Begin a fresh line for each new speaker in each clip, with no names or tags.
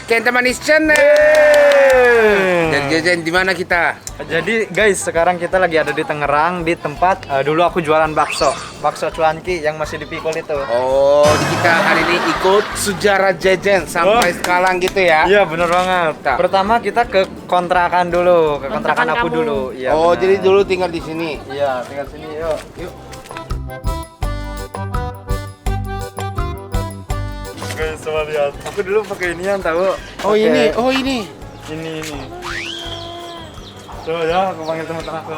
Kenta Manis Channel. Dan jajan di mana kita?
Jadi guys, sekarang kita lagi ada di Tangerang di tempat dulu aku jualan bakso cuanki yang masih dipikul itu.
Oh, kita hari ini ikut sejarah jajan sampai sekarang gitu ya?
Iya bener banget. Pertama kita ke kontrakan dulu, ke kontrakan aku
kamu.
dulu. Iya.
Oh,
bener.
jadi dulu tinggal di sini.
Iya tinggal sini yuk.
Yuk.
Guys, coba lihat. Aku dulu pakai inian tahu.
Oh ini, oh ini.
Ini. Coba ya, aku panggil teman-teman aku.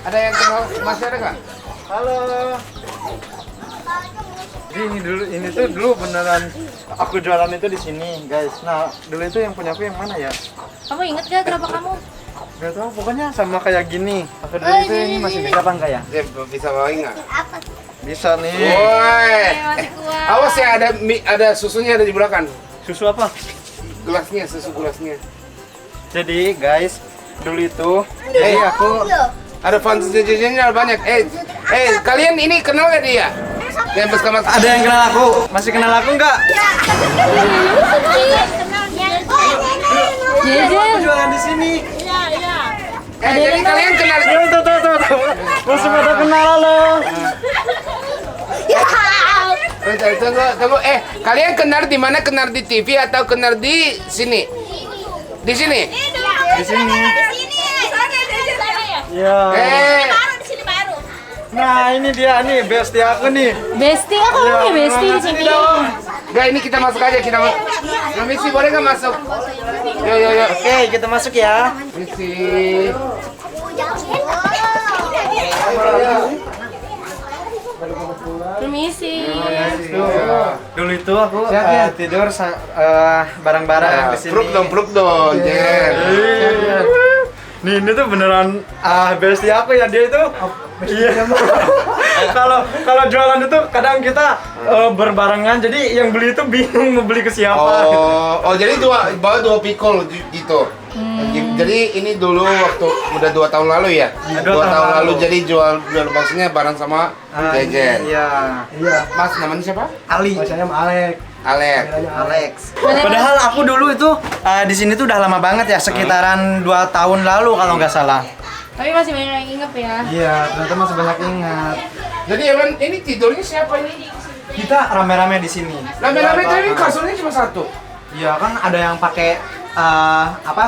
Ada yang kenal? Masih ada nggak?
Halo. Jadi ini tuh dulu beneran aku jualan itu di sini, guys. Nah, dulu itu yang punya aku yang mana ya?
Kamu inget gak kenapa kamu?
Gak tahu, pokoknya sama kayak gini. Aku dulu itu ini masih bisa apa enggak ya?
Dia bisa bawa nggak?
Bisa nih.
Woi.
Masih kuat.
Awas ya, ada susunya ada di belakang.
Susu apa?
Gelasnya, susu gelasnya.
Jadi, guys, dulu itu aku
Ada fans jajannya banyak. Kalian ini kenal gak dia? Yang bersama
ada yang kenal aku. Masih kenal aku enggak? Aku jualan di sini.
jadi kalian kenal?
Tuh. Masih pada kenal lo.
Tunggu. Kalian kenal di mana? Kenal di TV atau kenal di sini? Di sini?
Di sini. Ya. Nah, ini dia nih bestie aku nih.
Bestie, aku punya bestie di sini.
Gak, ini kita masuk aja, kita masuk. Misi boleh nggak masuk? Yo.
Oke, kita masuk ya.
Misi.
Permisi.
Dulu itu aku tidur bareng-bareng di sini.
Peluk dong, Jen.
Nih, ini tuh beneran bestie aku ya, dia itu. Iya. Kalau jualan itu kadang kita berbarengan, jadi yang beli itu bingung mau beli ke siapa.
Oh, jadi bawa dua pikul gitu. Jadi ini dulu waktu udah 2 tahun lalu ya? 2 tahun lalu jadi jual baksonya bareng sama Jejen.
Iya.
Mas, namanya siapa?
Ali.
Biasanya sama Alek.
Alex.
Padahal aku dulu itu di sini tuh udah lama banget ya, sekitaran 2 tahun lalu kalau nggak salah.
Tapi masih banyak yang inget ya.
Iya, ternyata masih banyak ingat.
Jadi Evan, ini tidurnya siapa ini?
Kita rame-rame di sini.
Rame-rame tapi kasurnya cuma satu.
Iya, kan ada yang pakai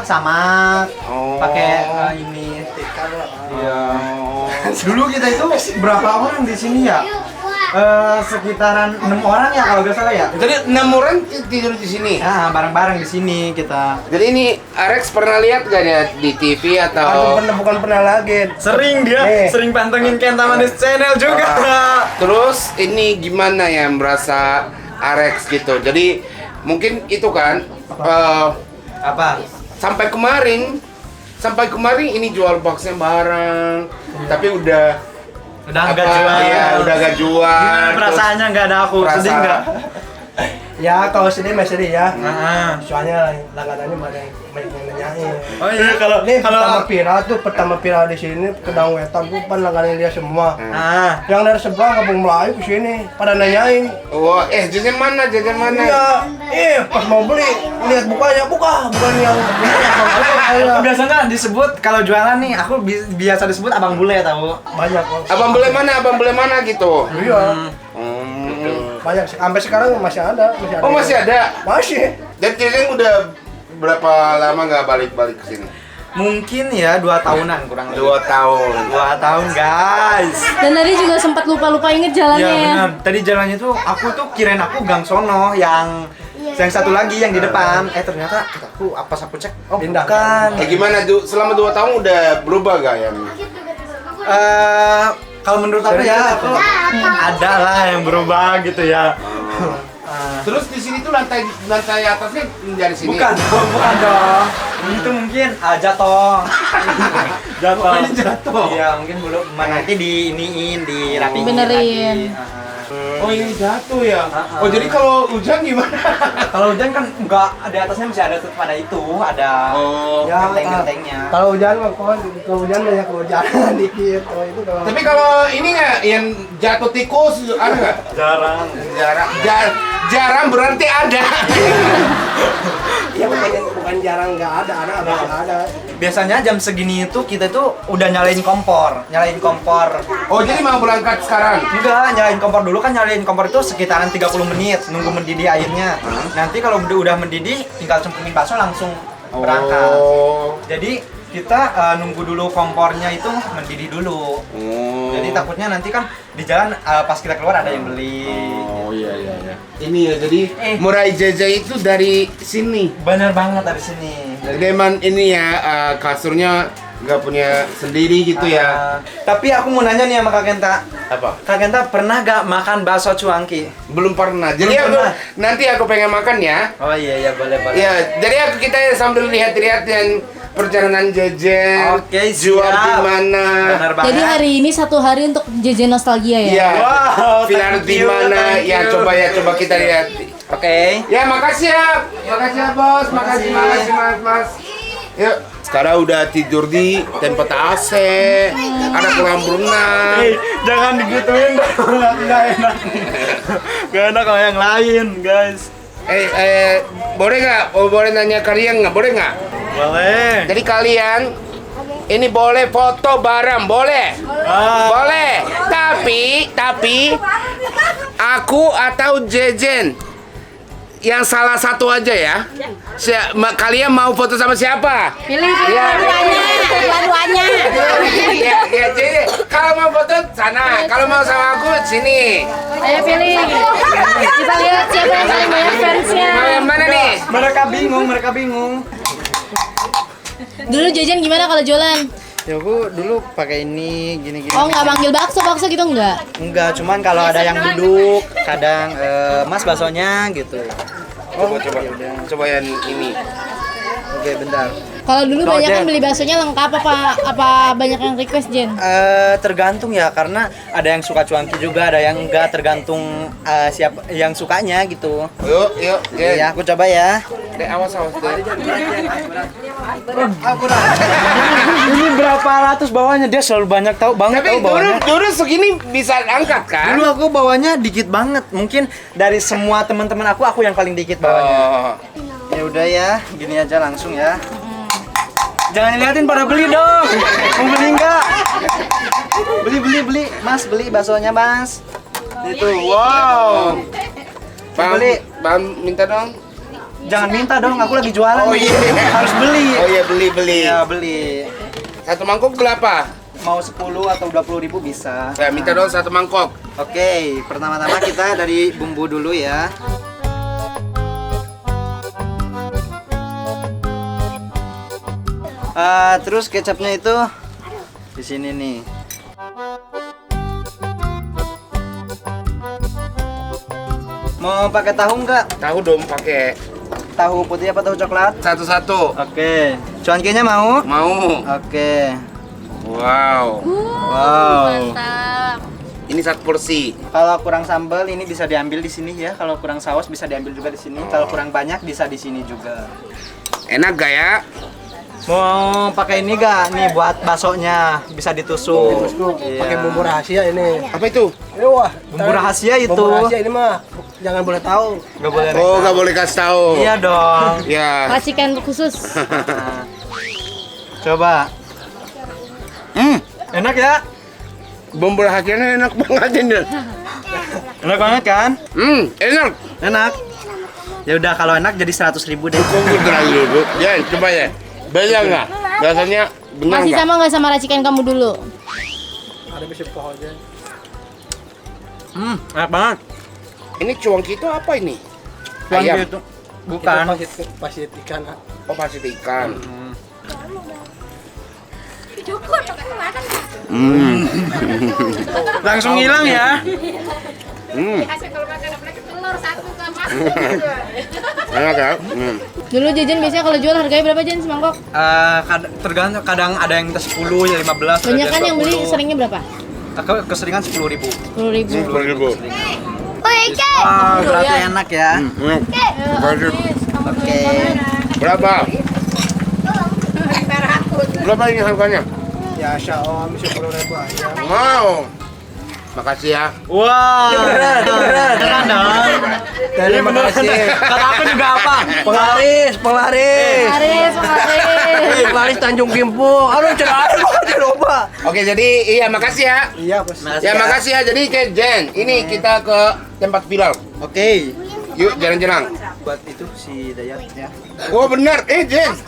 samak, pakai ini tikar. Iya. Dulu kita itu berapa orang di sini ya? Sekitaran 6 orang ya kalau nggak salah ya.
Jadi 6 orang tidur di sini.
Ya, bareng-bareng di sini kita.
Jadi ini Alex pernah lihat gak dia di TV atau?
Bukan pernah lagi.
Sering dia, sering pantengin Kenta Manis Channel juga.
Terus ini gimana ya merasa Alex gitu. Jadi mungkin itu kan
Apa?
sampai kemarin ini jual boxnya bareng, tapi udah
Nggak jual.
Iya, udah gak jual.
Gimana perasaannya nggak ada aku? Sedih nggak?
Ya kalau sini masih sedih ya.
Nah.
Soalnya langganannya banyak yang nanyain.
Oh iya, kalau
pertama viral di sini Kedang Wetan tuh kan langganan dia semua. Yang dari sebelah Kampung Melayu ke sini pada nanyain.
Oh, jajan mana?
Iya, pas mau beli lihat bukan yang
biasanya disebut kalau jualan nih, aku biasa disebut abang bule tahu.
banyak kok.
Abang beli mana gitu.
Iya. Banyak sampai sekarang masih ada.
Oh, masih ada.
Masih.
Dan jajan udah berapa lama nggak balik ke sini?
Mungkin ya 2 tahunan kurang lebih.
2 tahun.
2 tahun guys.
Dan tadi juga sempat lupa inget jalannya
Iya
ya.
benar. Tadi jalannya tuh aku tuh kirain aku gang sono yang satu lagi yang di depan. Ternyata aku cek
Pindah.
bukan.
Gimana selama 2 tahun udah berubah gak ya?
Kalau menurut aku ya ada lah yang berubah gitu ya.
Terus di sini tuh lantai atasnya dari sini.
Bukan dong. Itu mungkin jatuh. Jatuh.
Ini jatuh.
Iya, mungkin belum nanti dirapiin
Benerin.
lagi.
Oh ini jatuh ya? Oh jadi kalau hujan gimana?
Kalau hujan kan enggak, di atasnya masih ada tutup pada itu, ada
Oh.
Ya,
genteng-gentengnya.
kalau hujan mah kalau hujan banyak kehujanan dikit. Oh itu kalau
Tapi kalau ini nggak yang jatuh tikus ada nggak?
Jarang.
Jarang berarti ada.
ya bukan jarang nggak ada nggak ada.
Biasanya jam segini itu kita tuh udah nyalain kompor.
Oh jadi mau berangkat sekarang?
Enggak, nyalain kompor dulu kan, nyalain kompor itu sekitaran 30 menit nunggu mendidih airnya. Nanti kalau udah mendidih tinggal cemplungin bakso langsung berangkat.
Oh.
Jadi kita nunggu dulu kompornya itu mendidih dulu.
Oh.
Jadi takutnya nanti kan di jalan pas kita keluar ada yang beli.
Oh iya. Ini ya jadi Murai Jaja itu dari sini.
Bener banget dari sini.
Jadi emang ini ya kasurnya nggak punya sendiri gitu ya.
Tapi aku mau nanya nih sama Kak Kenta.
Apa?
Kak Kenta pernah gak makan bakso cuangki?
Belum pernah. Jadi
Belum
aku
pernah.
nanti aku pengen makan ya.
Oh iya boleh.
Ya, jadi kita sambil lihat-lihat yang perjalanan jajan,
Oke,
jual
siap.
di mana.
Benar banget.
Jadi hari ini satu hari untuk jajan nostalgia ya?
Ya,
Wow,
final
thank
di
you,
mana?
thank
Ya,
you.
coba kita lihat.
Oke.
Ya, makasih ya, bos. Makasih, mas. Yuk, sekarang udah tidur di tempat AC, ada kolam renang.
Jangan digituin dong, nggak enak. Gak enak sama yang lain, guys.
Boleh nggak? Oh, boleh nanya kalian nggak? Boleh nggak?
Boleh.
Jadi kalian ini boleh foto bareng, boleh? Boleh. Tapi aku atau Jejen yang salah satu aja ya. Kalian mau foto sama siapa?
Pilih
Ya.
dua-duanya.
Ya, jadi kalau mau foto sana, kalau mau sama aku sini.
Ayo pilih. Kita lihat siapa yang paling banyak fansnya.
Mau yang mana nih?
Mereka bingung.
Dulu jajan gimana kalau jualan?
Ya aku dulu pakai ini gini-gini.
Oh nggak manggil bakso gitu nggak?
Enggak, cuman kalau ada yang duduk, kadang Mas baksonya gitu.
Coba yang ini.
Oke, bentar.
Kalau dulu
Kalau
banyak kan
Jen.
beli baksonya lengkap apa banyak yang request Jen?
Tergantung ya, karena ada yang suka cuanki juga, ada yang enggak, tergantung siapa yang sukanya gitu.
Yuk, Jen.
Ya, aku coba ya.
Dek, awas.
Ini berapa ratus bawahnya, dia selalu banyak tahu banget
Tapi
tahu bawahnya.
dulu segini bisa angkat kan?
Dulu aku bawahnya dikit banget, mungkin dari semua teman-teman aku yang paling dikit bawahnya.
Oh.
Ya udah ya, gini aja langsung ya. Jangan diliatin pada beli dong. Mau beli enggak? Beli, Mas, beli baksonya, Mas. Itu, wow. Beli.
Bang, minta dong.
Jangan minta dong, aku lagi jualan.
Oh, iya.
Harus beli.
Oh iya, beli.
Ya, beli.
Satu mangkok berapa?
Mau 10 atau 20 ribu bisa.
Saya minta dong satu mangkok.
Oke, pertama-tama kita dari bumbu dulu ya. Terus kecapnya itu di sini nih. Mau pakai tahu nggak?
Tahu dong pakai
Tahu putih apa tahu coklat?
satu-satu.
Oke. Cuankinya mau?
Mau.
Oke.
Wow.
Wow.
Mantap.
Ini satu porsi.
Kalau kurang sambal ini bisa diambil di sini ya. Kalau kurang saus bisa diambil juga di sini. Kalau kurang banyak bisa di sini juga.
Enak gak ya?
Mau pakai ini gak? Nih buat baksonya bisa ditusuk. Iya.
Pakai bumbu rahasia ini.
Apa itu?
Wah,
Bumbu rahasia itu.
bumbu rahasia ini mah jangan boleh tahu.
Gak boleh.
Oh, gak boleh kasih tahu.
Iya dong.
Ya.
Racikan khusus.
Nah, coba. Enak ya?
Bumbu rahasianya enak banget ini.
Enak banget kan?
Enak.
Enak. Ya udah kalau enak jadi 100.000 deh.
Bumbu terlalu dulu. Ya, coba ya. Beda nggak? Rasanya benar
Masih
nggak?
sama nggak sama racikan kamu dulu?
Ada bisa pohon aja.
Enak banget.
Ini cuangki itu apa ini?
Cuanki
Ayam.
itu bukan.
Pasit ikan.
Oh, pasti ikan.
Langsung hilang ya.
Enak ya?
Dulu jajan biasanya kalau jual harganya berapa Jen semangkok?
Tergantung, kadang ada yang 10 ya 15.
Banyak kan yang beli
20.
seringnya berapa?
Keseringan 10.000.
10.000.
10.000.
Wah, berarti enak ya. Oke.
Berapa? Berapa ini harganya?
Ya, Om 10.000 aja.
Mau. Makasih ya.
Wah, beneran dong.
Terima kasih.
Kata aku juga apa?
Penglaris.
Penglaris.
Penglaris Tanjung Kimpu. Aduh, cerah aja lupa.
Oke, jadi iya makasih ya.
Iya, Bos.
Ya makasih ya. Jadi ke Jen, ini kita ke tempat Bilal.
Oke.
Yuk jalan-jalan.
Buat itu si Dayat ya.
Oh benar, Jen.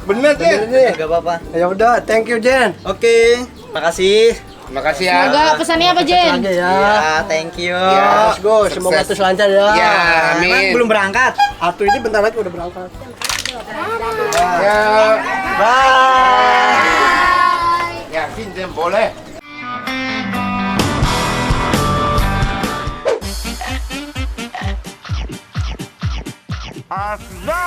Benar Jen.
Enggak apa-apa.
Ya udah, thank you, Jen.
Oke, makasih.
Makasih ya.
Semoga pesannya apa, Jen?
Aja ya.
Ya, thank you.
Ya.
Let's go, semoga
Sukses.
terus lancar ya.
Ya,
Emang
amin.
belum berangkat?
Atu ini bentar lagi udah berangkat.
Ya.
Bye.
Yakin Jen boleh.
Asla.